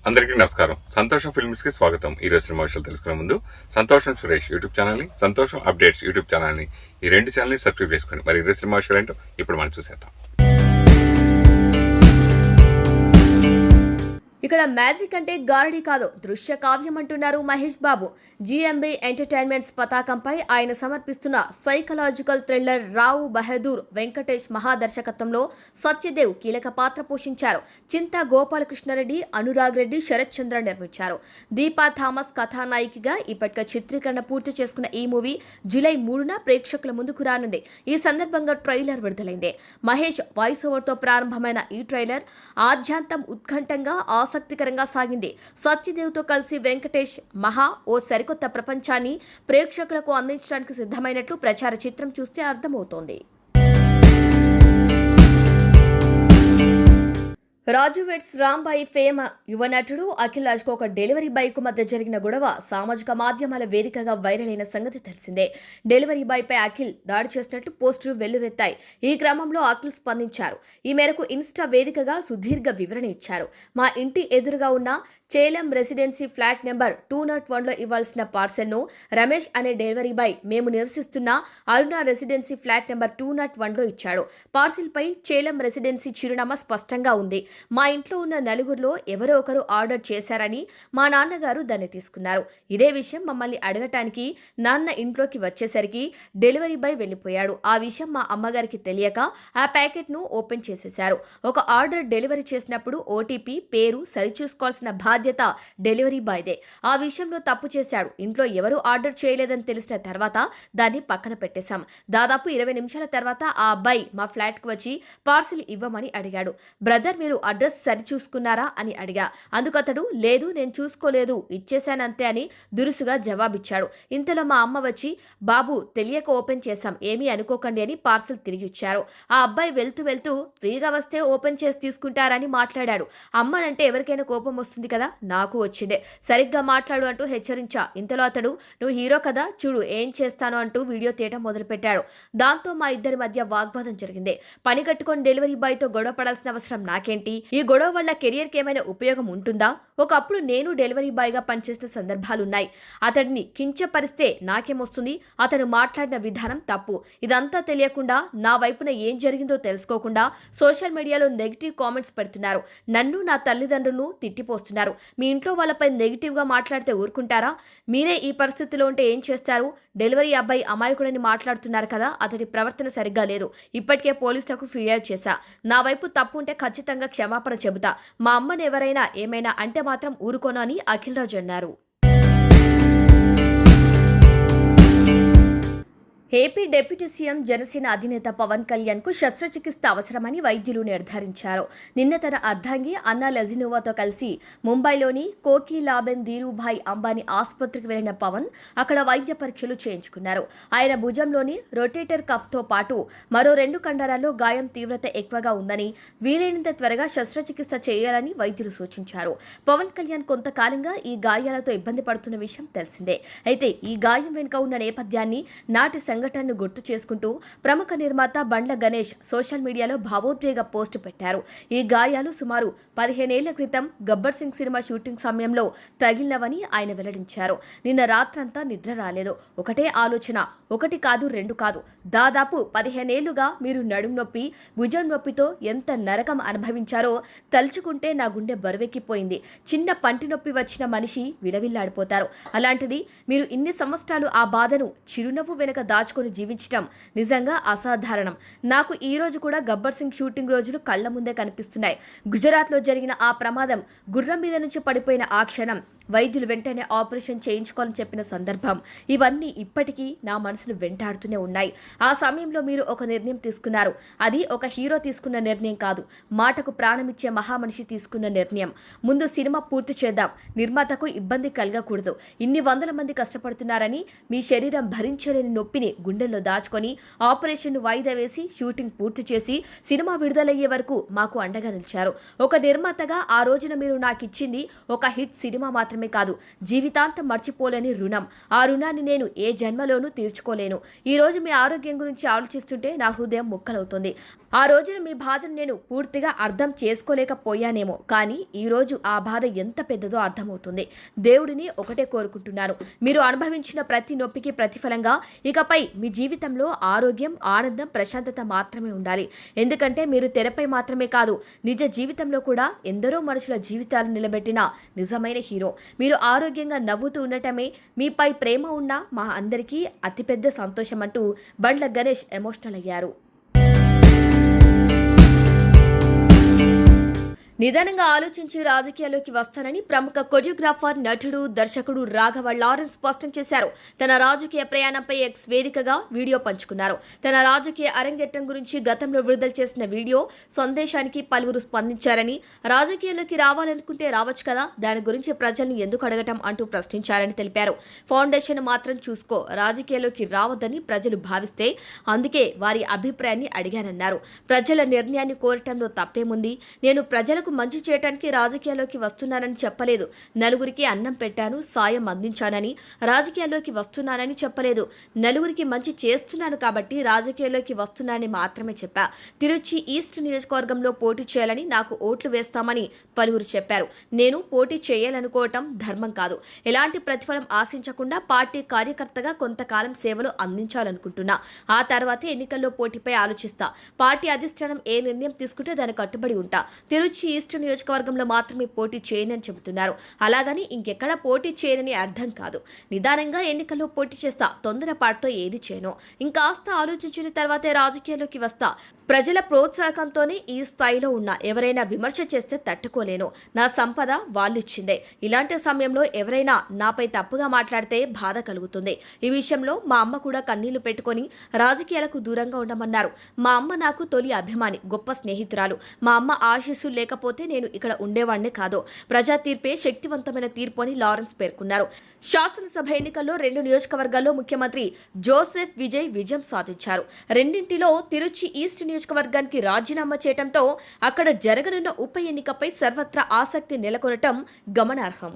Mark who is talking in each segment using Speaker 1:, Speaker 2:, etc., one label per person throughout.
Speaker 1: అందరికీ నమస్కారం. సంతోషం ఫిల్మ్స్ కి స్వాగతం. ఈ రోజు సినిమా విషయాలు తెలుసుకునే ముందు సంతోషం సురేష్ యూట్యూబ్ ఛానల్ ని, సంతోషం అప్డేట్స్ యూట్యూబ్ ఛానల్ ని, ఈ రెండు ఛానల్ ని సబ్స్క్రైబ్ చేసుకోండి. మరి ఈ రోజు సినిమా విషయాలు ఏంటో ఇప్పుడు మనం చూసేద్దాం.
Speaker 2: ఇక్కడ మ్యాజిక్ అంటే గారడీ కాదు, దృశ్య కావ్యం అంటున్నారు మహేష్ బాబు. జిఎంబి ఎంటర్టైన్మెంట్స్ పతాకంపై ఆయన సమర్పిస్తున్న సైకలాజికల్ థ్రిల్లర్ రావు బహదూర్ వెంకటేష్ మహాదర్శకత్వంలో సత్యదేవ్ కీలక పాత్ర పోషించారు. చింతా గోపాలకృష్ణారెడ్డి, అనురాగ్ రెడ్డి, శరత్ చంద్ర నిర్మించారు. దీపా థామస్ కథానాయికగా ఇప్పటికే చిత్రీకరణ పూర్తి చేసుకున్న ఈ మూవీ జూలై 3న ప్రేక్షకుల ముందుకు రానుంది. ఈ సందర్భంగా ట్రైలర్ విడుదలైంది. మహేష్ వాయిస్ ఓవర్తో ప్రారంభమైన ఈ ట్రైలర్ ఆద్యాంతం ఉత్కంఠంగా ఆసక్తికరంగా సాగింది. సత్యదేవ్తో కలిసి వెంకటేష్ మహా ఓ సరికొత్త ప్రపంచాన్ని ప్రేక్షకులకు అందించడానికి సిద్ధమైనట్లు ప్రచార చిత్రం చూస్తే అర్థమవుతోంది. రాజు వెడ్స్ రాంబాయి ఫేమ్ యువ నటుడు అఖిల్ రాజ్కు ఒక డెలివరీ బాయ్కు మధ్య జరిగిన గొడవ సామాజిక మాధ్యమాల వేదికగా వైరల్ అయిన సంగతి తెలిసిందే. డెలివరీ బాయ్పై అఖిల్ దాడి చేసినట్లు పోస్టులు వెల్లువెత్తాయి. ఈ క్రమంలో అఖిల్ స్పందించారు. ఈ మేరకు ఇన్స్టా వేదికగా సుదీర్ఘ వివరణ ఇచ్చారు. మా ఇంటి ఎదురుగా ఉన్న చేలం రెసిడెన్సీ ఫ్లాట్ నెంబర్ 201లో ఇవ్వాల్సిన పార్సెల్ను రమేష్ అనే డెలివరీ బాయ్ మేము నివసిస్తున్న అరుణ రెసిడెన్సీ ఫ్లాట్ నెంబర్ 201లో ఇచ్చాడు. పార్సిల్పై చేలం రెసిడెన్సీ చిరునామా స్పష్టంగా ఉంది. మా ఇంట్లో ఉన్న నలుగురిలో ఎవరో ఒకరు ఆర్డర్ చేశారని మా నాన్నగారు దాన్ని తీసుకున్నారు. ఇదే విషయం మమ్మల్ని అడగటానికి నాన్న ఇంట్లోకి వచ్చేసరికి డెలివరీ బాయ్ వెళ్ళిపోయాడు. ఆ విషయం మా అమ్మగారికి తెలియక ఆ ప్యాకెట్ను ఓపెన్ చేసేశారు. ఒక ఆర్డర్ డెలివరీ చేసినప్పుడు ఓటీపీ, పేరు సరిచూసుకోవాల్సిన బాధ్యత డెలివరీ బాయ్దే. ఆ విషయంలో తప్పు చేశాడు. ఇంట్లో ఎవరు ఆర్డర్ చేయలేదని తెలిసిన తర్వాత దాన్ని పక్కన పెట్టేశాం. దాదాపు 20 నిమిషాల తర్వాత ఆ అబ్బాయి మా ఫ్లాట్కి వచ్చి పార్సిల్ ఇవ్వమని అడిగాడు. బ్రదర్, మీరు అడ్రస్ సరిచూసుకున్నారా అని అడిగా. అందుకతడు లేదు, నేను చూసుకోలేదు, ఇచ్చేశానంతే అని దురుసుగా జవాబిచ్చాడు. ఇంతలో మా అమ్మ వచ్చి బాబు తెలియక ఓపెన్ చేశాం, ఏమీ అనుకోకండి అని పార్సిల్ తిరిగి ఇచ్చారు. ఆ అబ్బాయి వెళ్తూ ఫ్రీగా వస్తే ఓపెన్ చేసి తీసుకుంటారని మాట్లాడాడు. అమ్మనంటే ఎవరికైనా కోపం వస్తుంది కదా, నాకు వచ్చిందే. సరిగ్గా మాట్లాడు అంటూ హెచ్చరించా. ఇంతలో అతడు నువ్వు హీరో కదా, చూడు ఏం చేస్తాను అంటూ వీడియో తీయటం మొదలుపెట్టాడు. దాంతో మా ఇద్దరి మధ్య వాగ్వాదం జరిగింది. పని కట్టుకొని డెలివరీ బాయ్తో గొడవ పడాల్సిన అవసరం నాకేంటి? ఈ గొడవ వల్ల కెరియర్కి ఏమైనా ఉపయోగం ఉంటుందా? ఒకప్పుడు నేను డెలివరీ బాయ్గా పనిచేసిన సందర్భాలున్నాయి. అతడిని కించపరిస్తే నాకేమొస్తుంది? అతను మాట్లాడిన విధానం తప్పు. ఇదంతా తెలియకుండా, నా వైపున ఏం జరిగిందో తెలుసుకోకుండా సోషల్ మీడియాలో నెగిటివ్ కామెంట్స్ పెడుతున్నారు. నన్ను, నా తల్లిదండ్రులను తిట్టిపోస్తున్నారు. మీ ఇంట్లో వాళ్ళపై నెగిటివ్గా మాట్లాడితే ఊరుకుంటారా? మీరే ఈ పరిస్థితిలో ఉంటే ఏం చేస్తారు? డెలివరీ అబ్బాయి అమాయకుడని మాట్లాడుతున్నారు కదా, అతడి ప్రవర్తన సరిగ్గా లేదు. ఇప్పటికే పోలీసులకు ఫిర్యాదు చేశా. నా వైపు తప్పు ఉంటే ఖచ్చితంగా క్షమాపణ చెబుతా. మా అమ్మని ఎవరైనా ఏమైనా అంటే మాత్రం ఊరుకోను అని అఖిల్ రాజ్ అన్నారు. ఏపీ డిప్యూటీ సీఎం జనసేన అధినేత పవన్ కళ్యాణ్ కు శస్త్రచికిత్స అవసరమని వైద్యులు నిర్ధారించారు. నిన్న తన అర్ధాంగి అన్నా లెజినోవాతో కలిసి ముంబైలోని కోకిలాబెన్ ధీరుభాయ్ అంబానీ ఆసుపత్రికి వెళ్లిన పవన్ అక్కడ వైద్య పరీక్షలు చేయించుకున్నారు. ఆయన భుజంలోని రొటేటర్ కఫ్తో పాటు మరో 2 కండరాల్లో గాయం తీవ్రత ఎక్కువగా ఉందని, వీలైనంత త్వరగా శస్త్రచికిత్స చేయాలని వైద్యులు సూచించారు. పవన్ కళ్యాణ్ కొంతకాలంగా ఈ గాయాలతో ఇబ్బంది పడుతున్న విషయం తెలిసిందే. అయితే ఈ గాయం వెనుక ఉన్న నేపథ్యాన్ని, నాటి సంఘటనను గుర్తు చేసుకుంటూ ప్రముఖ నిర్మాత బండ్ల గణేష్ సోషల్ మీడియాలో భావోద్వేగ పోస్టు పెట్టారు. ఈ గాయాలు సుమారు 15 ఏళ్ల క్రితం గబ్బర్ సింగ్ సినిమా షూటింగ్ సమయంలో తగిలినవని ఆయన వెల్లడించారు. నిన్న రాత్రంతా నిద్ర రాలేదు. ఒకటే ఆలోచన, ఒకటి కాదు, 2 కాదు, దాదాపు 15 ఏళ్లుగా మీరు నడుం నొప్పి, భుజం నొప్పితో ఎంత నరకం అనుభవించారో తలుచుకుంటే నా గుండె బరువెక్కిపోయింది. చిన్న పంటి నొప్పి వచ్చిన మనిషి విలవిల్లాడిపోతారు. అలాంటిది మీరు ఇన్ని సంవత్సరాలు ఆ బాధను చిరునవ్వు వెనుక దాచుకొని జీవించటం నిజంగా అసాధారణం. నాకు ఈ రోజు కూడా గబ్బర్ సింగ్ షూటింగ్ రోజులు కళ్ల ముందే కనిపిస్తున్నాయి. గుజరాత్లో జరిగిన ఆ ప్రమాదం, గుర్రం మీద నుంచి పడిపోయిన ఆ క్షణం, వైద్యులు వెంటనే ఆపరేషన్ చేయించుకోవాలని చెప్పిన సందర్భం, ఇవన్నీ ఇప్పటికీ నా మనసును వెంటాడుతూనే ఉన్నాయి. ఆ సమయంలో మీరు ఒక నిర్ణయం తీసుకున్నారు. అది ఒక హీరో తీసుకున్న నిర్ణయం కాదు, మాటకు ప్రాణమిచ్చే మహామనిషి తీసుకున్న నిర్ణయం. ముందు సినిమా పూర్తి చేద్దాం, నిర్మాతకు ఇబ్బంది కలగకూడదు. ఇన్ని వందల మంది కష్టపడుతున్నారని, మీ శరీరం భరించలేని నొప్పిని గుండెల్లో దాచుకొని ఆపరేషన్ను వాయిదా వేసి షూటింగ్ పూర్తి చేసి సినిమా విడుదలయ్యే వరకు మాకు అండగా నిలిచారు. ఒక నిర్మాతగా ఆ రోజున మీరు నాకిచ్చింది ఒక హిట్ సినిమా మాత్రమే కాదు, జీవితాంతం మర్చిపోలేని రుణం. ఆ రుణాన్ని నేను ఏ జన్మలోనూ తీర్చుకోలేను. ఈ రోజు మీ ఆరోగ్యం గురించి ఆలోచిస్తుంటే నా హృదయం ముక్కలవుతుంది. ఆ రోజున మీ బాధను నేను పూర్తిగా అర్థం చేసుకోలేకపోయానేమో, కానీ ఈరోజు ఆ బాధ ఎంత పెద్దదో అర్థమవుతుంది. దేవుడిని ఒకటే కోరుకుంటున్నాను, మీరు అనుభవించిన ప్రతి నొప్పికి ప్రతిఫలంగా ఇకపై మీ జీవితంలో ఆరోగ్యం, ఆనందం, ప్రశాంతత మాత్రమే ఉండాలి. ఎందుకంటే మీరు తెరపై మాత్రమే కాదు, నిజ జీవితంలో కూడా ఎందరో మనుషుల జీవితాలు నిలబెట్టిన నిజమైన హీరో. మీరు ఆరోగ్యంగా నవ్వుతూ ఉండటమే మీపై ప్రేమ ఉన్న మా అందరికీ అతిపెద్ద సంతోషం అంటూ బండ్ల గణేష్ ఎమోషనల్ అయ్యారు. నిదానంగా ఆలోచించి రాజకీయాల్లోకి వస్తానని ప్రముఖ కొరియోగ్రాఫర్, నటుడు, దర్శకుడు రాఘవ లారెన్స్ స్పష్టం చేశారు. తన రాజకీయ ప్రయాణంపై ఎక్స్ వేదికగా వీడియో పంచుకున్నారు. తన రాజకీయ అరంగేట్రం గురించి గతంలో విడుదల చేసిన వీడియో సందేశానికి పలువురు స్పందించారని, రాజకీయాల్లోకి రావాలనుకుంటే రావచ్చు కదా, దాని గురించి ప్రజలను ఎందుకు అడగటం అంటూ ప్రశ్నించారని తెలిపారు. ఫౌండేషన్ మాత్రం చూసుకో, రాజకీయాల్లోకి రావద్దని ప్రజలు భావిస్తే అందుకే వారి అభిప్రాయాన్ని అడిగానన్నారు. ప్రజల నిర్ణయాన్ని కోరటంలో తప్పేముంది? నేను ప్రజలకు మంచి చేయడానికి రాజకీయాల్లోకి వస్తున్నానని చెప్పలేదు. నలుగురికి అన్నం పెట్టాను, సాయం అందించానని రాజకీయాల్లోకి వస్తున్నానని చెప్పలేదు. నలుగురికి మంచి చేస్తున్నాను కాబట్టి రాజకీయాల్లోకి వస్తున్నానని మాత్రమే చెప్పా. తిరుచి ఈస్ట్ నియోజకవర్గంలో పోటీ చేయాలని, నాకు ఓట్లు వేస్తామని పలువురు చెప్పారు. నేను పోటీ చేయాలనుకోవటం ధర్మం కాదు. ఎలాంటి ప్రతిఫలం ఆశించకుండా పార్టీ కార్యకర్తగా కొంతకాలం సేవలు అందించాలనుకుంటున్నా. ఆ తర్వాతే ఎన్నికల్లో పోటీపై ఆలోచిస్తా. పార్టీ అధిష్టానం ఏ నిర్ణయం తీసుకుంటే దానికి కట్టుబడి ఉంటా. తిరుచి ఈస్ట్ నియోజకవర్గంలో మాత్రమే పోటీ చేయనని చెబుతున్నారు. అలాగని ఇంకెక్కడ పోటీ చేయనని అర్థం కాదు. నిదానంగా ఎన్నికల్లో పోటీ చేస్తా. తొందరపాటుతో ఏది చేయను. ఇంకాస్త ఆలోచించిన తర్వాతే రాజకీయాల్లోకి వస్తా. ప్రజల ప్రోత్సాహకంతోనే ఈ స్థాయిలో ఉన్నా. ఎవరైనా విమర్శ చేస్తే తట్టుకోలేను. నా సంపద వాళ్ళిచ్చిందే. ఇలాంటి సమయంలో ఎవరైనా నాపై తప్పుగా మాట్లాడితే బాధ కలుగుతుంది. ఈ విషయంలో మా అమ్మ కూడా కన్నీళ్లు పెట్టుకొని రాజకీయాలకు దూరంగా ఉండమన్నారు. మా అమ్మ నాకు తొలి అభిమాని, గొప్ప స్నేహితురాలు. మా అమ్మ ఆశీస్సులు లేకపోతే నేను ఇక్కడ ఉండేవాడినే కాదు. ప్రజా తీర్పే శక్తివంతమైన తీర్పు అని లారెన్స్ పేర్కొన్నారు. శాసనసభ ఎన్నికల్లో 2 నియోజకవర్గాల్లో ముఖ్యమంత్రి జోసెఫ్ విజయ్ విజయం సాధించారు. రెండింటిలో తిరుచి ఈస్ట్ నియోజకవర్గానికి రాజీనామా చేయడంతో అక్కడ జరగనున్న ఉప ఎన్నికపై సర్వత్రా ఆసక్తి నెలకొనటం గమనార్హం.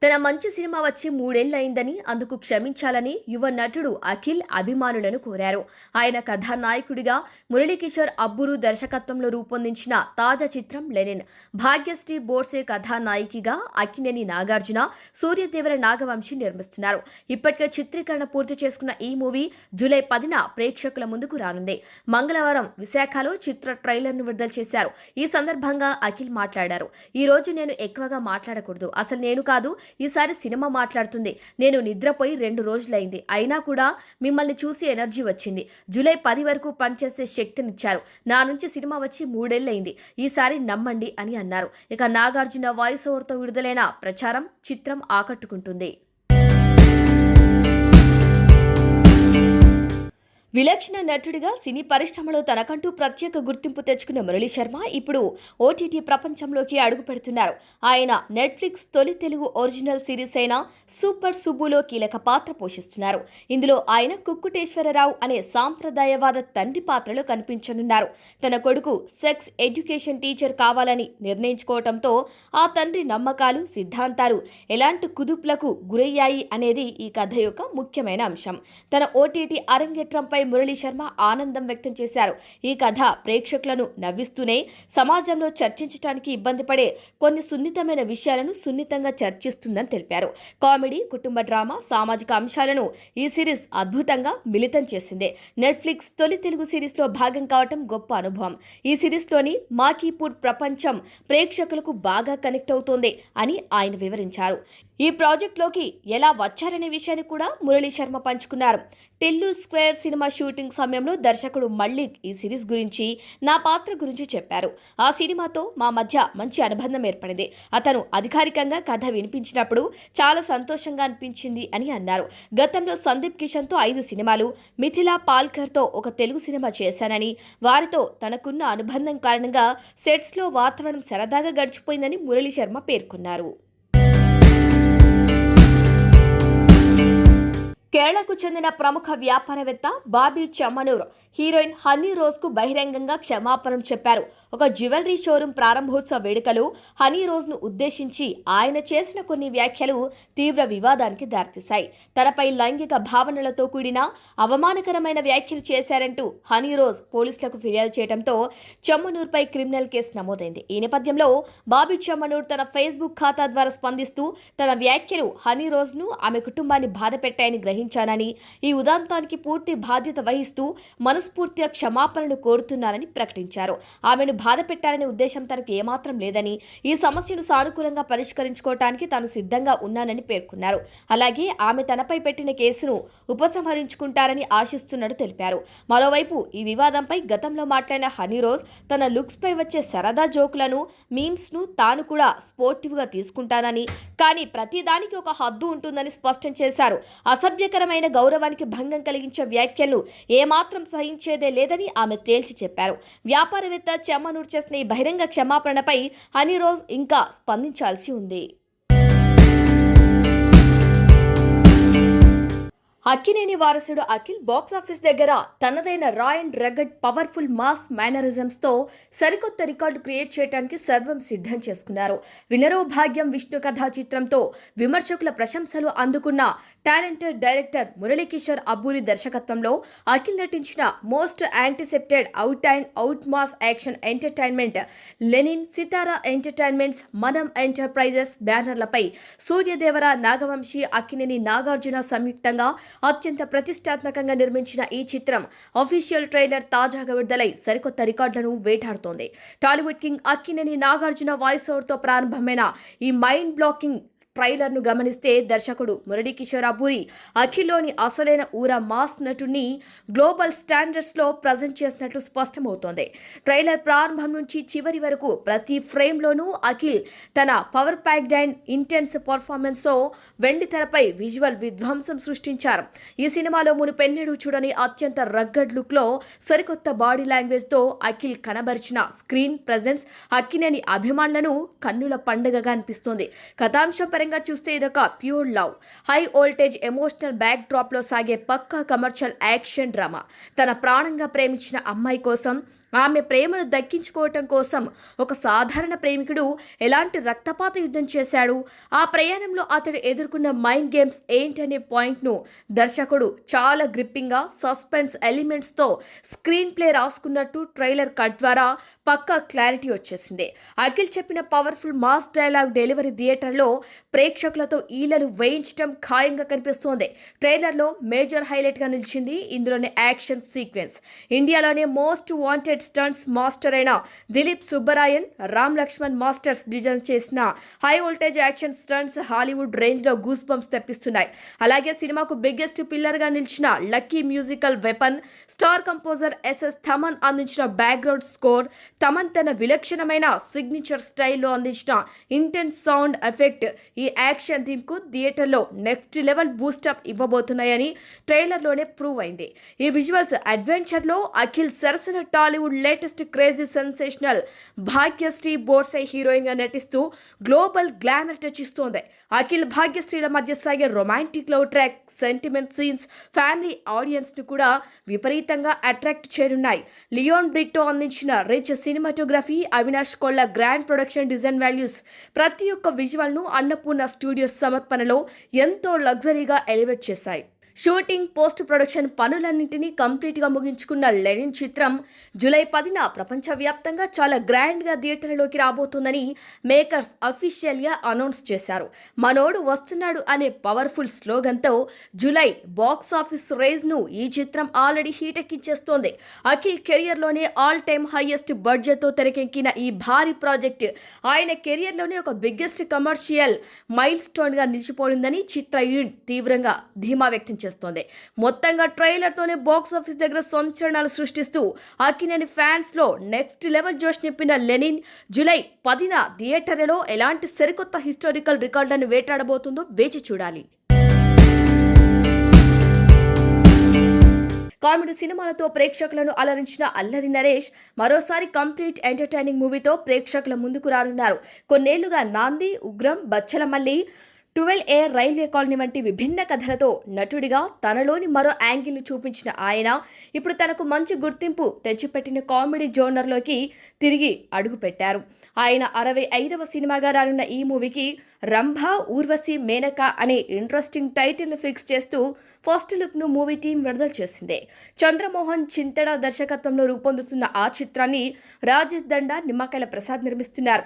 Speaker 2: తన మంచి సినిమా వచ్చి 3 ఏళ్లయిందని, అందుకు క్షమించాలని యువ నటుడు అఖిల్ అభిమానులను కోరారు. ఆయన కథానాయకుడిగా మురళీకిషోర్ అబ్బురు దర్శకత్వంలో రూపొందించిన తాజా చిత్రం లెనిన్. భాగ్యశ్రీ బోర్సే కథానాయికగా అక్కినేని నాగార్జున, సూర్యదేవర నాగవంశి నిర్మిస్తున్నారు. ఇప్పటికే చిత్రీకరణ పూర్తి చేసుకున్న ఈ మూవీ జూలై 10న ప్రేక్షకుల ముందుకు రానుంది. మంగళవారం విశాఖలో చిత్ర ట్రైలర్ను విడుదల చేశారు. ఈ సందర్భంగా అఖిల్ మాట్లాడారు. ఈ రోజు నేను ఎక్కువగా మాట్లాడకూడదు. అసలు నేను కాదు, ఈసారి సినిమా మాట్లాడుతుంది. నేను నిద్రపోయి 2 రోజులైంది. అయినా కూడా మిమ్మల్ని చూసి ఎనర్జీ వచ్చింది. జూలై 10 వరకు పనిచేసే శక్తినిచ్చారు. నా నుంచి సినిమా వచ్చి 3 ఏళ్లైంది. ఈసారి నమ్మండి అని అన్నారు. ఇక నాగార్జున వాయిస్ ఓవర్తో విడుదలైన ప్రచారం చిత్రం ఆకట్టుకుంటుంది. విలక్షణ నటుడిగా సినీ పరిశ్రమలో తనకంటూ ప్రత్యేక గుర్తింపు తెచ్చుకున్న మురళీ శర్మ ఇప్పుడు ఓటీటీ ప్రపంచంలోకి అడుగు పెడుతున్నారు. ఆయన నెట్ఫ్లిక్స్ తొలి తెలుగు ఒరిజినల్ సిరీస్ అయిన సూపర్ సుబ్బులో కీలక పాత్ర పోషిస్తున్నారు. ఇందులో ఆయన కుక్కుటేశ్వరరావు అనే సాంప్రదాయవాద తండ్రి పాత్రలో కనిపించనున్నారు. తన కొడుకు సెక్స్ ఎడ్యుకేషన్ టీచర్ కావాలని నిర్ణయించుకోవడంతో ఆ తండ్రి నమ్మకాలు, సిద్ధాంతాలు ఎలాంటి కుదుపులకు గురయ్యాయి అనేది ఈ కథ యొక్క ముఖ్యమైన అంశం. తన ఓటీటీ అరంగేట్రంపై మురళీ శర్మ ఆనందం వ్యక్తం చేశారు. ఈ కథ ప్రేక్షకులను నవ్విస్తూనే సమాజంలో చర్చించడానికి ఇబ్బంది పడే కొన్ని సున్నితమైన విషయాలను సున్నితంగా చర్చిస్తుందని తెలిపారు. కామెడీ, కుటుంబ డ్రామా, సామాజిక అంశాలను ఈ సిరీస్ అద్భుతంగా మిళితం చేసింది. నెట్ఫ్లిక్స్ తొలి తెలుగు సిరీస్లో భాగం కావటం గొప్ప అనుభవం. ఈ సిరీస్లోని మాకీపూర్ ప్రపంచం ప్రేక్షకులకు బాగా కనెక్ట్ అవుతోంది అని ఆయన వివరించారు. ఈ ప్రాజెక్టులోకి ఎలా వచ్చారనే విషయాన్ని కూడా మురళీ శర్మ పంచుకున్నారు. టిల్లు స్క్వేర్ సినిమా షూటింగ్ సమయంలో దర్శకుడు మళ్ళీ ఈ సిరీస్ గురించి, నా పాత్ర గురించి చెప్పారు. ఆ సినిమాతో మా మధ్య మంచి అనుబంధం ఏర్పడింది. అతను అధికారికంగా కథ వినిపించినప్పుడు చాలా సంతోషంగా అనిపించింది అని అన్నారు. గతంలో సందీప్ కిషన్తో 5 సినిమాలు, మిథిలా పాల్కర్తో ఒక తెలుగు సినిమా చేశానని, వారితో తనకున్న అనుబంధం కారణంగా సెట్స్లో వాతావరణం సరదాగా గడిచిపోయిందని మురళీ శర్మ పేర్కొన్నారు. కేరళకు చెందిన ప్రముఖ వ్యాపారవేత్త బాబీ చెమ్మనూర్ హీరోయిన్ హనీ రోజ్కు బహిరంగంగా క్షమాపణలు చెప్పారు. ఒక జ్యువెలరీ షోరూం ప్రారంభోత్సవ వేడుకలో హనీ రోజ్ను ఉద్దేశించి ఆయన చేసిన కొన్ని వ్యాఖ్యలు తీవ్ర వివాదానికి దారితీశాయి. తనపై లైంగిక భావనలతో కూడిన అవమానకరమైన వ్యాఖ్యలు చేశారంటూ హనీ రోజ్ పోలీసులకు ఫిర్యాదు చేయడంతో చెమ్మనూర్పై క్రిమినల్ కేసు నమోదైంది. ఈ నేపథ్యంలో బాబీ చెమ్మనూర్ తన ఫేస్బుక్ ఖాతా ద్వారా స్పందిస్తూ తన వ్యాఖ్యలు హనీ రోజ్ను ఆమె కుటుంబాన్ని బాధపెట్టాయని గ్రహించానని, ఈ ఉదాంతానికి పూర్తి బాధ్యత వహిస్తూ మనస్ఫూర్తిగా క్షమాపణలు కోరుతున్నానని ప్రకటించారు. ఆమెను బాధ పెట్టాలనే ఉద్దేశం తనకు ఏమాత్రం లేదని, ఈ సమస్యను సానుకూలంగా పరిష్కరించుకోవటానికి తాను సిద్ధంగా ఉన్నానని పేర్కొన్నారు. అలాగే ఆమె తనపై పెట్టిన కేసును ఉపసంహరించుకుంటారని ఆశిస్తున్నట్టు తెలిపారు. మరోవైపు ఈ వివాదంపై గతంలో మాట్లాడిన హనీ రోజ్ తన లుక్స్ పై వచ్చే సరదా జోకులను, మీమ్స్ ను తాను కూడా స్పోర్టివ్ గా తీసుకుంటానని, కానీ ప్రతిదానికి ఒక హద్దు ఉంటుందని స్పష్టం చేశారు. అసభ్యకరమైన గౌరవానికి భంగం కలిగించే వ్యాఖ్యలను ఏమాత్రం సహించేదే లేదని ఆమె తేల్చి చెప్పారు. వ్యాపారవేత్త చెమ్మనూర్ చేసిన ఈ బహిరంగ క్షమాపణపై హనీ రోజ్ ఇంకా స్పందించాల్సి ఉంది. అక్కినేని వారసుడు అఖిల్ బాక్సాఫీస్ దగ్గర తనదైన రా అండ్ రగడ్ పవర్ఫుల్ మాస్ మేనరిజమ్స్తో సరికొత్త రికార్డు క్రియేట్ చేయడానికి సర్వం సిద్ధం చేసుకున్నారు. వినరో భాగ్యం విష్ణు కథా చిత్రంతో విమర్శకుల ప్రశంసలు అందుకున్న టాలెంటెడ్ డైరెక్టర్ మురళీకిషోర్ అబ్బూరి దర్శకత్వంలో అఖిల్ నటించిన most anticipated out and out mass action entertainment Lenin Sithara entertainments Manam enterprises బ్యానర్లపై సూర్యదేవర, నాగవంశీ, అక్కినేని నాగార్జున సంయుక్తంగా అత్యంత ప్రతిష్టాత్మకంగా నిర్మించిన ఈ చిత్రం అఫీషియల్ ట్రైలర్ తాజాగా విడుదలై సరికొత్త రికార్డులను వేటాడుతోంది. టాలీవుడ్ కింగ్ అక్కినేని నాగార్జున వాయిస్ ఓవర్తో ప్రారంభమైన ఈ మైండ్ బ్లాకింగ్ ట్రైలర్ను గమనిస్తే దర్శకుడు మురళీకిషోర్ అబ్బూరి అఖిల్లోని అసలైన ఊరా మాస్ నటుడిని గ్లోబల్ స్టాండర్డ్స్లో ప్రజెంట్ చేసినట్లు స్పష్టమవుతోంది. ట్రైలర్ ప్రారంభం నుంచి చివరి వరకు ప్రతి ఫ్రేమ్లోనూ అఖిల్ తన పవర్ ప్యాక్డ్ అండ్ ఇంటెన్స్ పర్ఫార్మెన్స్తో వెండి తెరపై విజువల్ విధ్వంసం సృష్టించారు. ఈ సినిమాలో మునుపెన్నడూ చూడని అత్యంత రగ్గడ్ లుక్లో సరికొత్త బాడీ లాంగ్వేజ్తో అఖిల్ కనబరిచిన స్క్రీన్ ప్రెజెన్స్ అక్కినేని అభిమానులను కన్నుల పండుగగా అనిపిస్తోంది. కథాంశం పరంగా చూస్తే ఇదొక pure love, high voltage emotional backdrop లో సాగే పక్కా కమర్షియల్ యాక్షన్ డ్రామా. తన ప్రాణంగా ప్రేమించిన అమ్మాయి కోసం, ఆమె ప్రేమను దక్కించుకోవటం కోసం ఒక సాధారణ ప్రేమికుడు ఎలాంటి రక్తపాత యుద్ధం చేశాడు, ఆ ప్రయాణంలో అతడు ఎదుర్కొన్న మైండ్ గేమ్స్ ఏంటనే పాయింట్ను దర్శకుడు చాలా గ్రిప్పింగ్గా సస్పెన్స్ ఎలిమెంట్స్తో స్క్రీన్ ప్లే రాసుకున్నట్టు ట్రైలర్ కట్ ద్వారా పక్కా క్లారిటీ వచ్చేసింది. అఖిల్ చెప్పిన పవర్ఫుల్ మాస్ డైలాగ్ డెలివరీ థియేటర్లో ప్రేక్షకులతో ఈలలు వేయించడం ఖాయంగా కనిపిస్తోంది. ట్రైలర్లో మేజర్ హైలైట్గా నిలిచింది ఇందులోని యాక్షన్ సీక్వెన్స్. ఇండియాలోనే మోస్ట్ వాంటెడ్ స్టంట్స్ మాస్టర్ అయిన దిలీప్ సుబ్బరాయన్, రామ్ లక్ష్మణ్ మాస్టర్స్ డిజైన్ చేసిన high voltage action stunts Hollywood range లో గూస్ బంప్స్ తెప్పిస్తున్నాయి. అలాగే సినిమాకు బిగ్గెస్ట్ పిల్లర్ గా నిలిచిన lucky musical weapon, star composer SS Thaman అందించిన బ్యాక్గ్రౌండ్ స్కోర్, తమన్ తన విలక్షణమైన సిగ్నేచర్ స్టైల్లో అందించిన ఇంటెన్స్ సౌండ్ ఎఫెక్ట్ ఈ యాక్షన్ థీమ్ కు థియేటర్లో నెక్స్ట్ లెవెల్ బూస్టప్ ఇవ్వబోతున్నాయని ట్రైలర్లోనే ప్రూవ్ అయింది. ఈ విజువల్స్ అడ్వెంచర్ లో అఖిల్ సరసన Tollywood latest crazy sensational Bhagyashree Borse heroine గా నటిస్తూ గ్లోబల్ గ్లామర్ టచ్ ఇస్తోంది. అఖిల్ భాగ్యశ్రీల మధ్య సాగే romantic love track, sentiment scenes family audience ను కూడా విపరీతంగా అట్రాక్ట్ చేయనున్నాయి. లియోన్ బ్రిట్టో అందించిన రిచ్ సినిమాటోగ్రఫీ, అవినాష్ కొల్ల గ్రాండ్ ప్రొడక్షన్ డిజైన్ వాల్యూస్ ప్రతి ఒక్క విజువల్ ను అన్నపూర్ణ స్టూడియోస్ సమర్పణలో ఎంతో లగ్జరీగా ఎలివేట్ చేశాయి. షూటింగ్, పోస్ట్ ప్రొడక్షన్ పనులన్నింటినీ కంప్లీట్గా ముగించుకున్న లెనిన్ చిత్రం జూలై 10న ప్రపంచవ్యాప్తంగా చాలా గ్రాండ్గా థియేటర్లోకి రాబోతోందని మేకర్స్ అఫీషియల్గా అనౌన్స్ చేశారు. మనోడు వస్తున్నాడు అనే పవర్ఫుల్ స్లోగన్తో జూలై బాక్స్ ఆఫీస్ రేజ్ను ఈ చిత్రం ఆల్రెడీ హీటెక్కించేస్తోంది. అఖిల్ కెరియర్లోనే ఆల్ టైమ్ హైయెస్ట్ బడ్జెట్తో తెరకెక్కిన ఈ భారీ ప్రాజెక్ట్ ఆయన కెరియర్లోనే ఒక బిగ్గెస్ట్ కమర్షియల్ మైల్ స్టోన్గా నిలిచిపోయిందని చిత్ర యూనిట్ తీవ్రంగా ధీమా వ్యక్తం చేస్తోంది. మొత్తంగా ట్రైలర్ తోనే బాక్స్ ఆఫీస్ దగ్గర సంచలనాలు సృష్టిస్తూ అక్కినేని ఫ్యాన్స్ లో నెక్స్ట్ లెవెల్ జోష్ నింపిన లెనిన్ జూలై 10న థియేటర్లలో ఎలాంటి సరికొత్త హిస్టారికల్ రికార్డులను వేటాడబోతుందో వేచి చూడాలి. కామెడీ సినిమాలతో ప్రేక్షకులను అలరించిన అల్లరి నరేష్ మరోసారి కంప్లీట్ ఎంటర్టైనింగ్ మూవీతో ప్రేక్షకుల ముందుకు రానున్నారు. కొన్నేళ్లుగా నాంది, Ugramm, Bachhala Malli, 12A railway colony వంటి విభిన్న కథలతో నటుడిగా తనలోని మరో యాంగిల్ను చూపించిన ఆయన ఇప్పుడు తనకు మంచి గుర్తింపు తెచ్చిపెట్టిన కామెడీ జోనర్లోకి తిరిగి అడుగుపెట్టారు. ఆయన 65వ సినిమాగా రానున్న ఈ మూవీకి రంభా ఊర్వశి మేనక అనే ఇంట్రెస్టింగ్ టైటిల్ను ఫిక్స్ చేస్తూ ఫస్ట్ లుక్ను మూవీ టీం విడుదల చేసింది. చంద్రమోహన్ చింతడ దర్శకత్వంలో రూపొందుతున్న ఆ చిత్రాన్ని రాజేష్ దండా, నిమ్మకాయల ప్రసాద్ నిర్మిస్తున్నారు.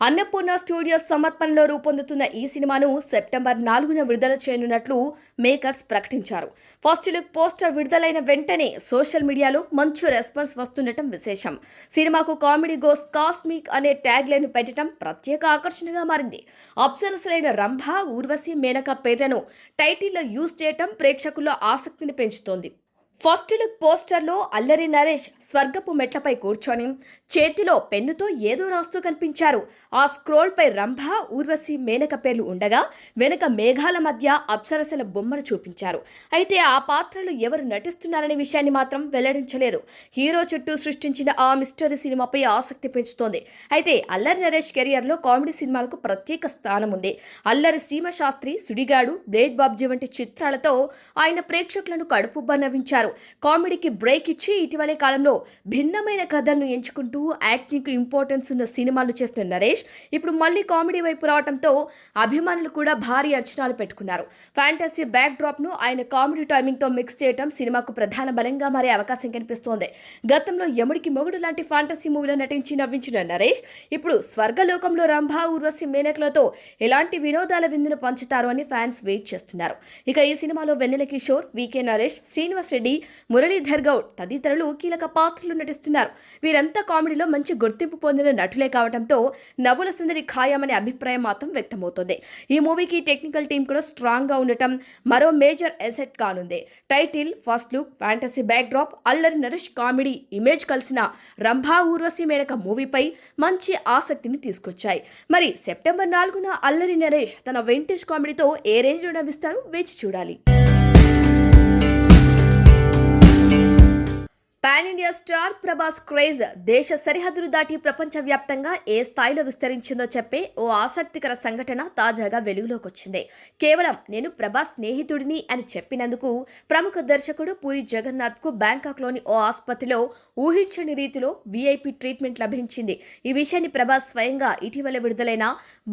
Speaker 2: అన్నపూర్ణ స్టూడియోస్ సమర్పణలో రూపొందుతున్న ఈ సినిమాను సెప్టెంబర్ 4న విడుదల చేయనున్నట్లు మేకర్స్ ప్రకటించారు. ఫస్ట్ లుక్ పోస్టర్ విడుదలైన వెంటనే సోషల్ మీడియాలో మంచి రెస్పాన్స్ వస్తుండటం విశేషం. సినిమాకు కామెడీ గోస్ కాస్మిక్ అనే ట్యాగ్ లైన్ పెట్టడం ప్రత్యేక ఆకర్షణగా మారింది. అప్సరసలైన రంభ, ఊర్వశి, మేనక పేర్లను టైటిల్లో యూజ్ చేయటం ప్రేక్షకుల్లో ఆసక్తిని పెంచుతోంది. ఫస్ట్ లుక్ పోస్టర్లో అల్లరి నరేష్ స్వర్గపు మెట్లపై కూర్చొని చేతిలో పెన్నుతో ఏదో రాస్తూ కనిపించారు. ఆ స్క్రోల్పై రంభ, ఊర్వశి, మేనక పేర్లు ఉండగా వెనుక మేఘాల మధ్య అప్సరసల బొమ్మను చూపించారు. అయితే ఆ పాత్రలు ఎవరు నటిస్తున్నారనే విషయాన్ని మాత్రం వెల్లడించలేదు. హీరో చుట్టూ సృష్టించిన ఆ మిస్టరీ సినిమాపై ఆసక్తి పెంచుతోంది. అయితే అల్లరి నరేష్ కెరియర్లో కామెడీ సినిమాలకు ప్రత్యేక స్థానం ఉంది. అల్లరి సీమశాస్త్రి, సుడిగాడు, బ్లేడ్ బాబ్జీ వంటి చిత్రాలతో ఆయన ప్రేక్షకులను కడుపుబ్బ నవ్వించారు. కామెడీకి బ్రేక్ ఇచ్చి ఇటీవలే కాలంలో భిన్నమైన కథలను ఎంచుకుంటూ యాక్టింగ్ ఇంపార్టెన్స్ ఉన్న సినిమాలు చేస్తున్న నరేష్ ఇప్పుడు మళ్ళీ కామెడీ వైపు రావడంతో అభిమానులు కూడా భారీ అంచనాలు పెట్టుకున్నారు. ఫ్యాంటసీ బ్యాక్ డ్రాప్ ను ఆయన కామెడీ టైమింగ్ తో మిక్స్ చేయడం సినిమాకు ప్రధాన బలంగా మారే అవకాశం కనిపిస్తోంది. గతంలో యముడికి మొగుడు లాంటి ఫ్యాంటసీ మూవీలో నటించి నవ్వించిన నరేష్ ఇప్పుడు స్వర్గలోకంలో రంభా, ఊర్వశి, మేనకలతో ఎలాంటి వినోదాల విందును పంచుతారు అని ఫ్యాన్స్ వెయిట్ చేస్తున్నారు. ఇక ఈ సినిమాలో వెన్నెల కిషోర్, వికే నరేష్, శ్రీనివాస్ రెడ్డి, మురళీధర్ గౌడ్ తదితరులు కీలక పాత్రలు నటిస్తున్నారు. వీరంతా కామెడీలో మంచి గుర్తింపు పొందిన నటులే కావడంతో నవ్వుల సందడి ఖాయమనే అభిప్రాయం మాత్రం వ్యక్తమవుతోంది. ఈ మూవీకి టెక్నికల్ టీం కూడా స్ట్రాంగ్ గా ఉండటం మరో మేజర్ ఎసెట్ కానుంది. Title, first look, fantasy back drop, Allari Naresh comedy image కలిసిన రంభా, ఊర్వశి, మేనక మూవీపై మంచి ఆసక్తిని తీసుకొచ్చాయి. మరి సెప్టెంబర్ 4న అల్లరి నరేష్ తన వింటేజ్ కామెడీతో ఏ రేంజ్ లో నవ్విస్తారో వేచి చూడాలి. Pan India star Prabhas craze దేశ సరిహద్దులు దాటి ప్రపంచవ్యాప్తంగా ఏ స్థాయిలో విస్తరించిందో చెప్పే ఓ ఆసక్తికర సంఘటన తాజాగా వెలుగులోకి వచ్చింది. కేవలం నేను ప్రభాస్ స్నేహితుడిని అని చెప్పినందుకు ప్రముఖ దర్శకుడు పూరి జగన్నాథ్ కు బ్యాంకాక్లోని ఓ ఆసుపత్రిలో ఊహించని రీతిలో వీఐపీ ట్రీట్మెంట్ లభించింది. ఈ విషయాన్ని ప్రభాస్ స్వయంగా ఇటీవల విడుదలైన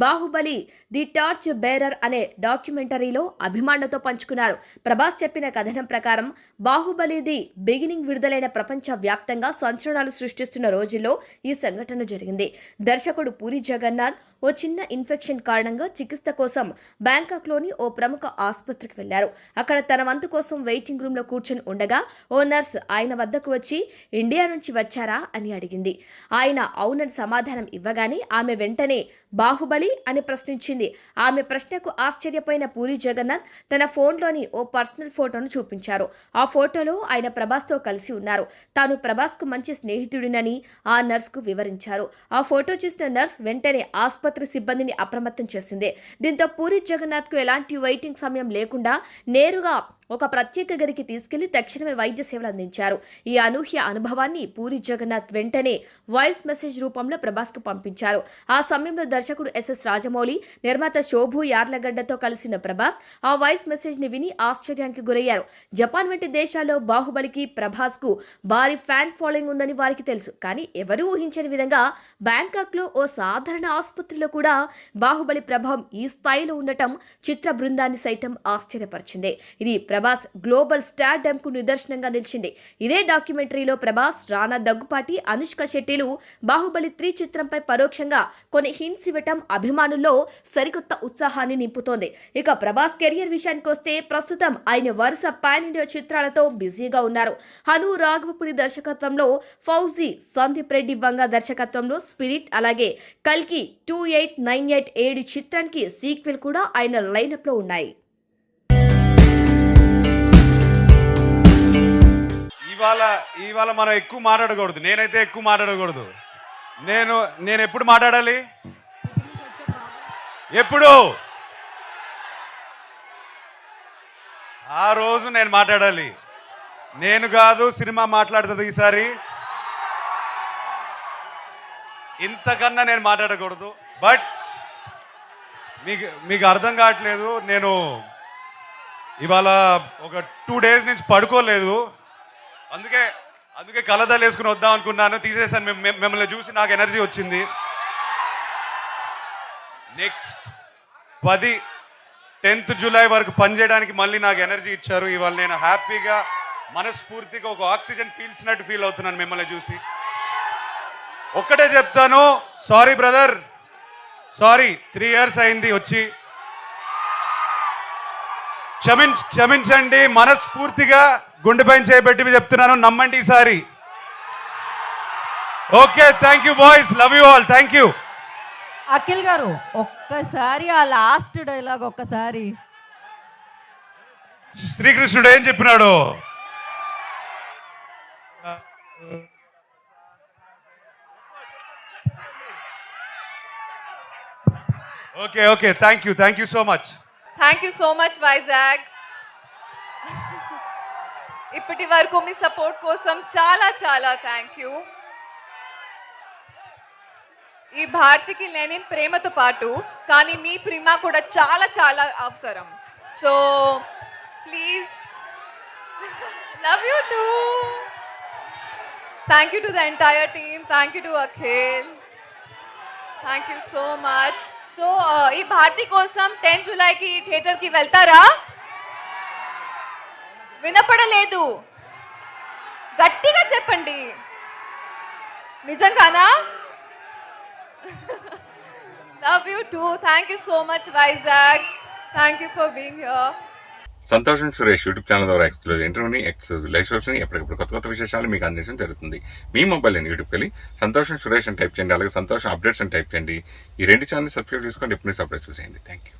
Speaker 2: బాహుబలి ది టార్చ్ బేరర్ అనే డాక్యుమెంటరీలో అభిమానులతో పంచుకున్నారు. ప్రభాస్ చెప్పిన కథనం ప్రకారం బాహుబలి ది బిగినింగ్ విడుదలైన ప్రపంచ వ్యాప్తంగా సంచలనాలు సృష్టిస్తున్న రోజుల్లో ఈ సంఘటన జరిగింది. దర్శకుడు పూరి జగన్నాథ్ ఓ చిన్న ఇన్ఫెక్షన్ కారణంగా చికిత్స కోసం బ్యాంకాక్లోని ఓ ప్రముఖ ఆసుపత్రికి వెళ్లారు. అక్కడ తన వంతు కోసం వెయిటింగ్ రూమ్ లో కూర్చొని ఉండగా ఓ నర్స్ ఆయన వద్దకు వచ్చి ఇండియా నుంచి వచ్చారా అని అడిగింది. ఆయన అవునని సమాధానం ఇవ్వగానే ఆమె వెంటనే బాహుబలి అని ప్రశ్నించింది. ఆమె ప్రశ్నకు ఆశ్చర్యపోయిన పూరి జగన్నాథ్ తన ఫోన్లోని ఓ పర్సనల్ ఫోటోను చూపించారు. ఆ ఫోటోలో ఆయన ప్రభాస్తో కలిసి ఉన్నారు. తాను ప్రభాస్కు మంచి స్నేహితుడినని ఆ నర్స్కు వివరించారు. ఆ ఫోటో చూసిన నర్స్ వెంటనే ఆసుపత్రి సిబ్బందిని అప్రమత్తం చేసింది. దీంతో పూరి జగన్నాథ్కు ఎలాంటి వెయిటింగ్ సమయం లేకుండా నేరుగా ఒక ప్రత్యేక గదికి తీసుకెళ్లి తక్షణమే వైద్య సేవలు అందించారు. ఈ అనూహ్య అనుభవాన్ని పూరి జగన్నాథ్ వెంటనే వాయిస్ మెసేజ్ రూపంలో ప్రభాస్కు పంపించారు. ఆ సమయంలో దర్శకుడు ఎస్ఎస్ రాజమౌళి, నిర్మాత శోభు యార్లగడ్డతో కలిసిన ప్రభాస్ ఆ వాయిస్ మెసేజ్ ని విని ఆశ్చర్యానికి గురయ్యారు. జపాన్ వంటి దేశాల్లో బాహుబలికి, ప్రభాస్కు భారీ ఫ్యాన్ ఫాలోయింగ్ ఉందని వారికి తెలుసు. కానీ ఎవరూ ఊహించని విధంగా బ్యాంకాక్ లో ఓ సాధారణ ఆసుపత్రిలో కూడా బాహుబలి ప్రభావం ఈ స్థాయిలో ఉండటం చిత్ర బృందాన్ని సైతం ఆశ్చర్యపరిచింది. ఇది ప్రభాస్ గ్లోబల్ స్టార్డమ్ కు నిదర్శనంగా నిలిచింది. ఇదే డాక్యుమెంటరీలో ప్రభాస్, రానా దగ్గుపాటి, అనుష్క శెట్టిలు బాహుబలి 3 చిత్రంపై పరోక్షంగా కొన్ని హింట్స్ ఇవ్వటం అభిమానుల్లో సరికొత్త ఉత్సాహాన్ని నింపుతోంది. ఇక ప్రభాస్ కెరియర్ విషయానికి వస్తే ప్రస్తుతం ఆయన వరుస పాన్ ఇండియా చిత్రాలతో బిజీగా ఉన్నారు. హను రాఘవపుడి దర్శకత్వంలో ఫౌజీ, సందీప్ రెడ్డి వంగ దర్శకత్వంలో స్పిరిట్, అలాగే కల్కి 2898 చిత్రానికి సీక్వెల్ కూడా ఆయన లైనప్ లో ఉన్నాయి.
Speaker 3: ఇవాళ మనం ఎక్కువ మాట్లాడకూడదు. నేనైతే ఎక్కువ మాట్లాడకూడదు. నేను ఎప్పుడు మాట్లాడాలి? ఎప్పుడు? ఆ రోజు నేను మాట్లాడాలి. నేను కాదు, సినిమా మాట్లాడుతుంది ఈసారి. ఇంతకన్నా నేను మాట్లాడకూడదు. బట్ మీకు అర్థం కావట్లేదు. నేను ఇవాళ ఒక 2 days నుంచి పడుకోలేదు. అందుకే కలదాలు వేసుకుని వద్దాం అనుకున్నాను, తీసేసాను. మిమ్మల్ని చూసి నాకు ఎనర్జీ వచ్చింది. నెక్స్ట్ 10th జూలై వరకు పనిచేయడానికి మళ్ళీ నాకు ఎనర్జీ ఇచ్చారు. ఇవాళ నేను హ్యాపీగా మనస్ఫూర్తిగా ఒక ఆక్సిజన్ పీల్చినట్టు ఫీల్ అవుతున్నాను మిమ్మల్ని చూసి. ఒక్కటే చెప్తాను, సారీ బ్రదర్, సారీ. 3 years అయింది వచ్చి, క్షమించండి. మనస్ఫూర్తిగా గుండెపైన చేయబెట్టి చెప్తున్నాను, నమ్మండి ఈసారి. Okay, thank you boys, love you all, thank you.
Speaker 4: Akhil గారు ఒక్కసారి ఆ లాస్ట్ డైలాగ్ ఒక్కసారి.
Speaker 3: శ్రీకృష్ణుడు ఏం చెప్పినాడు? Okay, thank you so much.
Speaker 5: Thank you so much Vizag. ఇప్పటి వరకు మీ సపోర్ట్ కోసం చాలా చాలా థ్యాంక్ యూ. ఈ భారతికి లేని ప్రేమతో పాటు కానీ మీ ప్రేమ కూడా చాలా చాలా అవసరం. So please, love you two. Thank you to the entire team, thank you to Akhil, thank you so much. So ఈ భారతి కోసం 10 జూలైకి థియేటర్కి వెళ్తారా? వినపడలేదు, గట్టిగా చెప్పండి. నిజంగానా? Love you two. Thank you so much Vizag. Thank you for being here.
Speaker 1: సంతోషం Suresh YouTube channel ద్వారా ఎక్స్క్లూజివ్ ఇంటర్వ్యూని, ఎక్స్క్లూజివ్ లైవ్ షోస్ని, ఎప్పటికప్పుడు కొత్త విశేషాలు మీకు అందించడం జరుగుతుంది. మీ మొబైల్ అని యూట్యూబ్కి వెళ్ళి సంతోషం సురేష్ అని టైప్ చేయండి, అలాగే సంతోషం అప్డేట్స్ అని టైప్ చేయండి. ఈ 2 ఛానల్ సబ్స్క్రైబ్ చేసుకోండి, ఎప్పుడు సబ్స్క్రైబ్ చూసేయండి. Thank you.